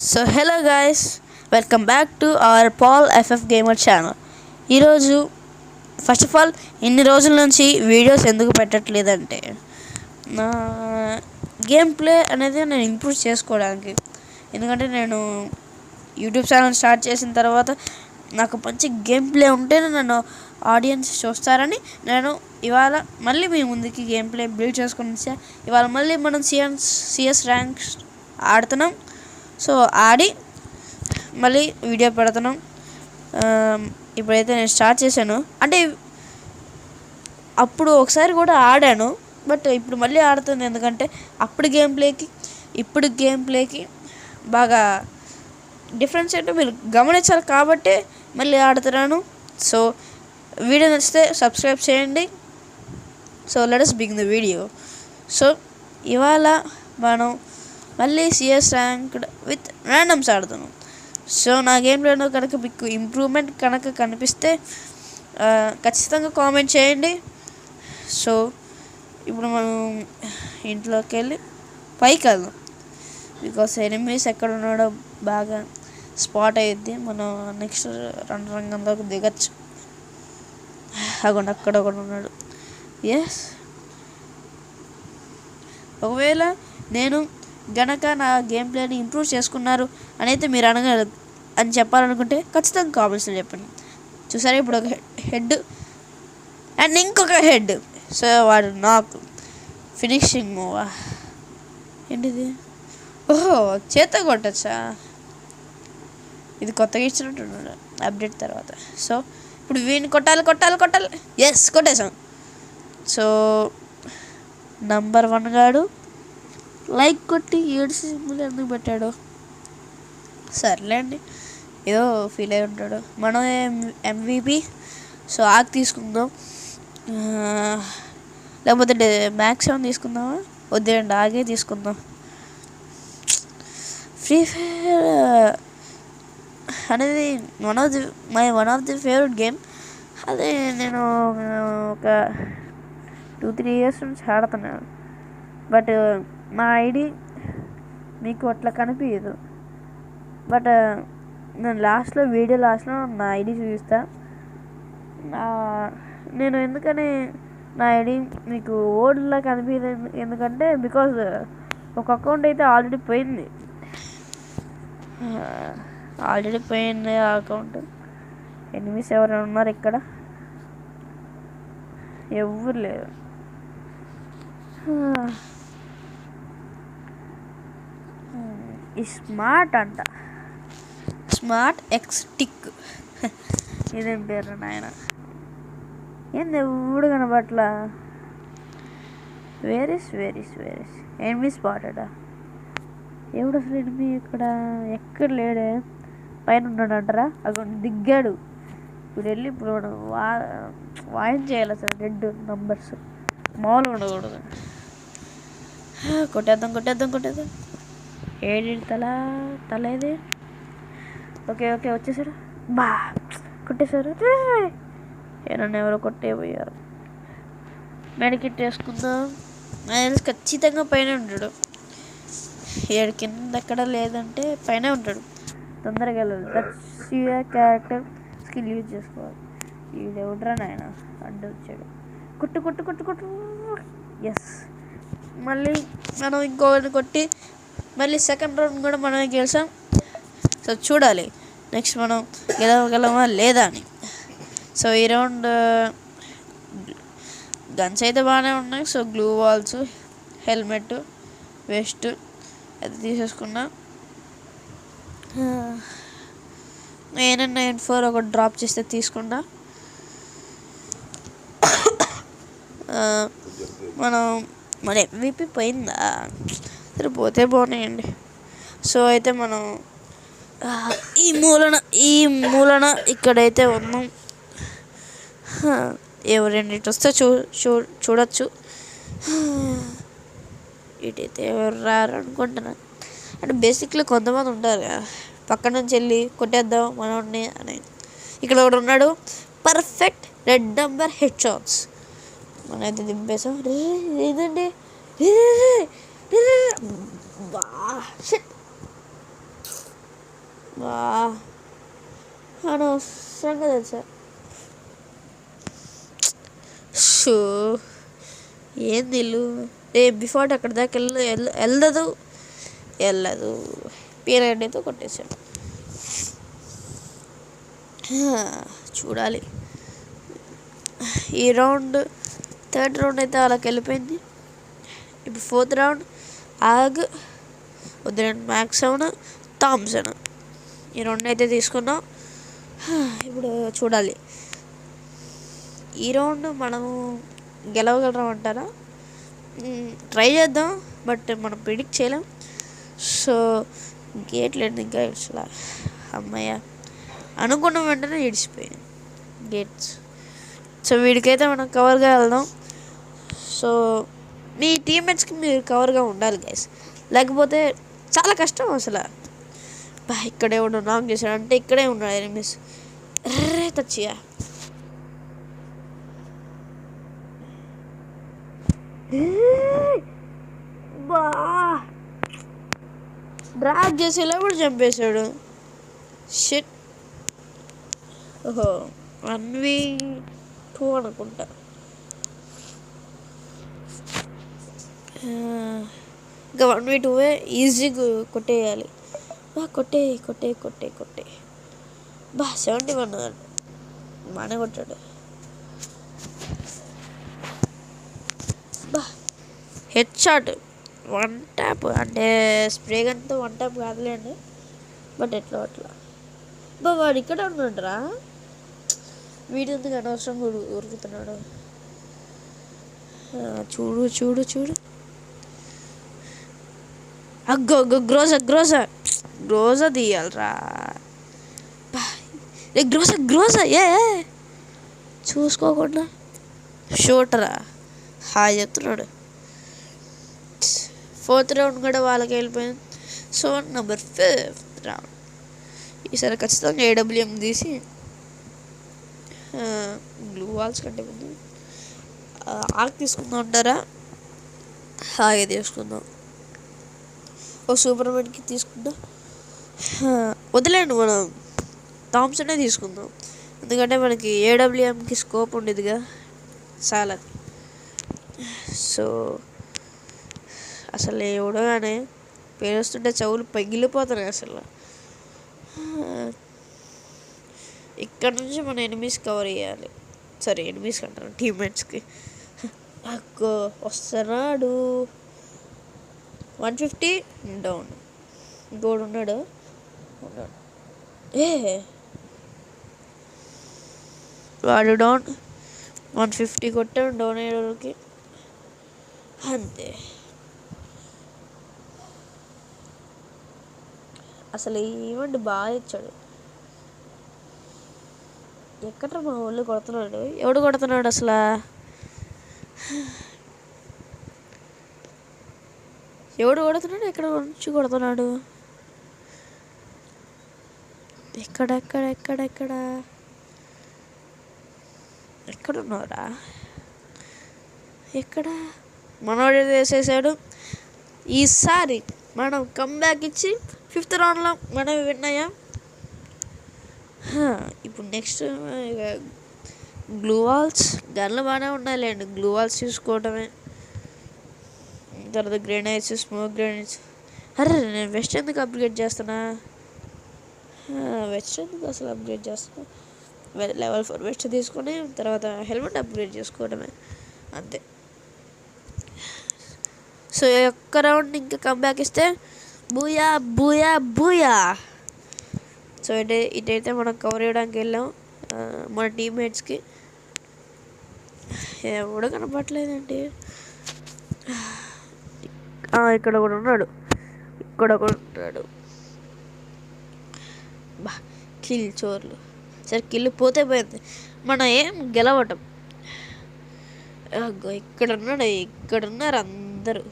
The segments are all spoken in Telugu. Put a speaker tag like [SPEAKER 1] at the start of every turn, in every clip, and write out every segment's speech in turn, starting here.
[SPEAKER 1] So hello guys, welcome back to our పాల్ ఎఫ్ఎఫ్ గేమర్ ఛానల్. ఈరోజు ఫస్ట్ ఆఫ్ ఆల్ ఇన్ని రోజుల నుంచి వీడియోస్ ఎందుకు పెట్టట్లేదంటే నా గేమ్ ప్లే అనేది నేను ఇంప్రూవ్ చేసుకోవడానికి. ఎందుకంటే నేను యూట్యూబ్ ఛానల్ స్టార్ట్ చేసిన తర్వాత నాకు మంచి గేమ్ ప్లే ఉంటేనే నన్ను ఆడియన్స్ చూస్తారని నేను ఇవాళ మళ్ళీ మీ ముందుకి గేమ్ ప్లే బిల్డ్ చేసుకుని ఇవాళ మళ్ళీ మనం సిఎస్ ర్యాంక్స్ ఆడుతున్నాం. సో ఆడి మళ్ళీ వీడియో పెడుతున్నాం. ఇప్పుడైతే నేను స్టార్ట్ చేశాను. అంటే అప్పుడు ఒకసారి కూడా ఆడాను, బట్ ఇప్పుడు మళ్ళీ ఆడుతుంది. ఎందుకంటే అప్పుడు గేమ్ ప్లేకి బాగా డిఫరెన్స్ ఏంటో మీరు గమనించాలి కాబట్టి మళ్ళీ ఆడుతున్నాను. సో వీడియో నచ్చితే సబ్స్క్రైబ్ చేయండి. So let us begin the video. So ఇవాళ మనం మళ్ళీ సిఎస్ ర్యాంక్డ్ విత్ ర్యాండమ్స్ ఆడుతున్నాం. సో నా గేమ్ ప్లేలో కనుక మీకు ఇంప్రూవ్మెంట్ కనుక కనిపిస్తే ఖచ్చితంగా కామెంట్ చేయండి. సో ఇప్పుడు మనం ఇంట్లోకి వెళ్ళి పైకి వెళ్దాం. బికాస్ ఎనిమీస్ ఎక్కడ ఉన్నాడో బాగా స్పాట్ అయ్యిద్ది. మనం నెక్స్ట్ రంగంలోకి దిగచ్చు. అక్కడ ఒకడు ఉన్నాడు. ఎస్, ఒకవేళ నేను గనక నా గేమ్ ప్లేని ఇంప్రూవ్ చేసుకున్నారు అని అయితే మీరు అని చెప్పాలనుకుంటే ఖచ్చితంగా కామెంట్స్లో చెప్పండి. చూసారా, ఇప్పుడు ఒక హెడ్ అండ్ ఇంకొక హెడ్. సో వాడు నాకు ఫినిషింగ్ మూవా ఏంటిది? ఓహో, చేత కొట్టచ్చా? ఇది కొత్తగా ఇచ్చినట్టున్నాడు అప్డేట్ తర్వాత. సో ఇప్పుడు వీడిని కొట్టాలి. ఎస్, కొట్టేసాం. సో నంబర్ 1 గాడు లైక్ కొట్టి 7 సింబల్ ఎందుకు పెట్టాడు? సర్లేండి, ఏదో ఫీల్ అయి ఉంటాడు. మనం MVP. సో ఆగ్ తీసుకుందాం, లేకపోతే మ్యాక్స్ ఏమైనా తీసుకుందామా? వద్దండి, ఆగే తీసుకుందాం. ఫ్రీ ఫైర్ అనేది one of the favourite game. అదే నేను ఒక 2-3 ఇయర్స్ నుంచి ఆడుతున్నాను. బట్ నా ఐడి మీకు అట్లా కనిపించదు. బట్ నేను వీడియో లాస్ట్లో నా ఐడి చూపిస్తా. నేను ఎందుకని నా ఐడి మీకు ఓల్డ్లా కనిపించదు ఎందుకంటే బికాజ్ ఒక అకౌంట్ అయితే ఆల్రెడీ పోయింది ఆ అకౌంట్. ఎనిమిస్ ఎవరైనా ఉన్నారు ఇక్కడ? ఎవరు లేరు. ఈ స్మార్ట్ అంట, స్మార్ట్ ఎక్స్ టిక్. ఇదేం పేరు నాయన? ఏంది ఎవడు కనబట్లా? వేరీస్ ఎనిమి స్పాటెడా? ఎవడు అసలు ఎనిమి ఇక్కడ? ఎక్కడ లేడే, పైన ఉన్నాడంటారా? అక్కడ దిగ్గాడు. ఇప్పుడు వాయిన్ చేయాలి అసలు. రెడ్ నంబర్స్ మామూలుగా ఉండకూడదు. కొట్టేద్దాం. ఏడి తల ఇది. ఓకే వచ్చేసారు. కొట్టేశారు. నన్ను ఎవరో కొట్టేపోయారు. మెడికిట్ వేసుకుందాం. ఆయన ఖచ్చితంగా పైన ఉంటాడు. 7 కింద ఎక్కడ లేదంటే పైన ఉంటాడు. తొందరగా వెళ్ళాలి. That's your character skill use చేసుకోవాలి. వీడెవడరా నాయన అడ్డు వచ్చాడు. కొట్టు. ఎస్, మళ్ళీ మనం ఇంకొకరిని కొట్టి మళ్ళీ సెకండ్ రౌండ్ కూడా మనమే గెలిచాం. సో చూడాలి నెక్స్ట్ మనం గెలవగలమా లేదా అని. సో ఈ రౌండ్ గన్స్ అయితే బాగానే ఉన్నాయి. So glue walls, helmet, vest అది తీసేసుకున్నా. AN-94 ఒకటి డ్రాప్ చేస్తే తీసుకున్నా. మన MVP పోయిందా? సరే, పోతే పోనీయండి. సో అయితే మనం ఈ మూలన ఇక్కడైతే ఉన్నాం. ఎవరెండిటి వస్తే చూడొచ్చు. ఇటైతే ఎవరు రారు అనుకుంటున్నా. అంటే బేసిక్లీ కొంతమంది ఉంటారు కదా, పక్క నుంచి వెళ్ళి కొట్టేద్దాం మనోడిని అని. ఇక్కడ ఒకడు ఉన్నాడు, perfect red number head shots. మనమైతే దింపేసాం. ఏదండి వా అనవసరంగా తెలుసా షో ఏంది ఇల్లు బిఫోర్ అక్కడ దాకా వెళ్ళదు పీరియడ్తో కొట్టేశాడు. చూడాలి ఈ రౌండ్. థర్డ్ రౌండ్ అయితే అలాగ వెళ్ళిపోయింది. ఇప్పుడు ఫోర్త్ రౌండ్ ఆగ్ వద్దులేండి మ్యాక్స్ సెవెన్ థామ్సన్ ఈ రెండు అయితే తీసుకున్నాం. ఇప్పుడు చూడాలి ఈ రౌండ్ మనము గెలవగలరం అంటారా? ట్రై చేద్దాం, బట్ మనం ప్రిడిక్ట్ చేయలేం. సో గేట్ లేదు ఇంకా ఇడ్చలా. అమ్మయ్య అనుకున్న వెంటనే ఇడిచిపోయాయి గేట్స్. సో వీడికైతే మనం కవర్గా వెళ్దాం. సో మీ టీమ్మేట్స్కి మీరు కవర్గా ఉండాలి గైస్, లేకపోతే చాలా కష్టం అసలు. ఇక్కడే ఉన్నాడు నాక్ చేశాడు అంటే ఇక్కడే ఉన్నాడు ఎనిమిస్ రే తచ్చియా. బా డ్రాగ్ చేసేలా కూడా చంపేశాడు. షిట్. ఓహో 1v2 అనుకుంటా. ఇంకా 1v2 ఈజీగా కొట్టేయాలి. కొట్టే 71 బాగానే కొట్టాడు. హెడ్ షాట్ 1 ట్యాప్ అంటే స్ప్రే గన్తో 1 ట్యాప్ కాదులేండి, బట్ ఎట్లా అట్లా. వాడు ఇక్కడ ఉన్నాడురా, వీడి ఎందుకు అనవసరంగా ఉరుకుతున్నాడు. చూడు అగ్గో గ్రోజా తీయాలరా. గ్రోజా చూసుకోకుండా షూటరా చెప్తున్నాడు. ఫోర్త్ రౌండ్ కూడా వాళ్ళకి వెళ్ళిపోయింది. సో నెంబర్ 5th రౌండ్ ఈసారి ఖచ్చితంగా AWM తీసి గ్లూ వాల్స్ కంటే ముందు ఆర్క్ తీసుకుందాం అంటారా? హాగే తీసుకుందాం. ఓ సూపర్ మ్యాన్కి తీసుకుందాం. వదిలేండి మనం థామ్సనే తీసుకుందాం, ఎందుకంటే మనకి AWMకి స్కోప్ ఉండేదిగా చాలా. సో అసలు ఎవడో కానీ పేరుస్తుంటే చెవులు పగిలిపోతున్నాయి అసలు. ఇక్కడ నుంచి మన ఎనిమీస్ కవర్ చేయాలి. సరే ఎనిమీస్కి అంటారు, టీమ్మేట్స్కి. అక్కో వస్తున్నాడు 150 డౌన్. ఇంకోడు ఉన్నాడు. వాడు డౌన్ 150 కొట్టాడు డౌన్ అయ్యేకి అంతే. అసలు ఈవెంట్ బాగా ఇచ్చాడు. ఎక్కడ మా ఊళ్ళో కొడుతున్నాడు, ఎవడు కొడుతున్నాడు అసలు? ఎవడు కొడుతున్నాడు, ఎక్కడ నుంచి కొడుతున్నాడు? ఎక్కడున్నారా? ఎక్కడ మనోడు వేసేసాడు. ఈసారి మనం కమ్బ్యాక్ ఇచ్చి 5th రౌండ్లో మనం విన్ అయ్యాం. ఇప్పుడు నెక్స్ట్ గ్లూ వాల్స్ గన్లు బాగానే ఉన్నాయిలేండి, గ్లూ వాల్స్ చూసుకోవటమే. తర్వాత గ్రెనేడ్స్, స్మోక్ గ్రెనేడ్స్. అరే నేను వెస్ట్ ఎందుకు అప్గ్రేడ్ చేస్తున్నా? వెస్ట్ ఎందుకు అసలు అప్గ్రేడ్ చేస్తున్నా? లెవెల్ 4 వెస్ట్ తీసుకొని తర్వాత హెల్మెట్ అప్గ్రేడ్ చేసుకోవడమే అంతే. సో ఒక్క రౌండ్ ఇంకా కమ్బ్యాక్ ఇస్తే బూయా. సో ఇటైతే మనం కవర్ చేయడానికి వెళ్ళాం మన టీమ్మేట్స్కి. ఎవడో కనపడలేదండి. ఇక్కడ ఒకడు ఉన్నాడు. కిల్ చోర్లు. సరే కిల్ పోతే పోయింది, మనం ఏం గెలవటం. ఇక్కడున్నారు అందరూ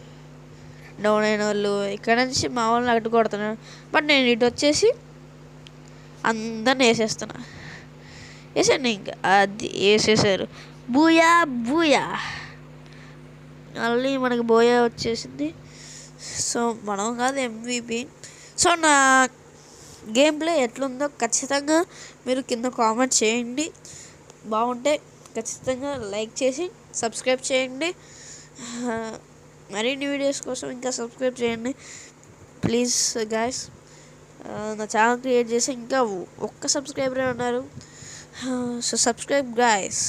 [SPEAKER 1] డౌన్ అయిన వాళ్ళు. ఇక్కడ నుంచి మా వాళ్ళని అడ్డు కొడుతున్నాడు, బట్ నేను ఇటు వచ్చేసి అందరిని వేసేస్తున్నా. వేసాను ఇంకా అది వేసేసారు. బూయా మళ్ళీ మనకి బోయా వచ్చేసింది. సో మనం కాదు MVP. సో గేమ్ ప్లే ఎట్లుందో ఖచ్చితంగా మీరు కింద కామెంట్ చేయండి. బాగుంటే ఖచ్చితంగా లైక్ చేసి సబ్స్క్రైబ్ చేయండి. మరిన్ని వీడియోస్ కోసం ఇంకా సబ్స్క్రైబ్ చేయండి ప్లీజ్ గాయస్. నా ఛానల్ క్రియేట్ చేసి ఇంకా ఒక్క సబ్స్క్రైబరే ఉన్నారు. So subscribe guys.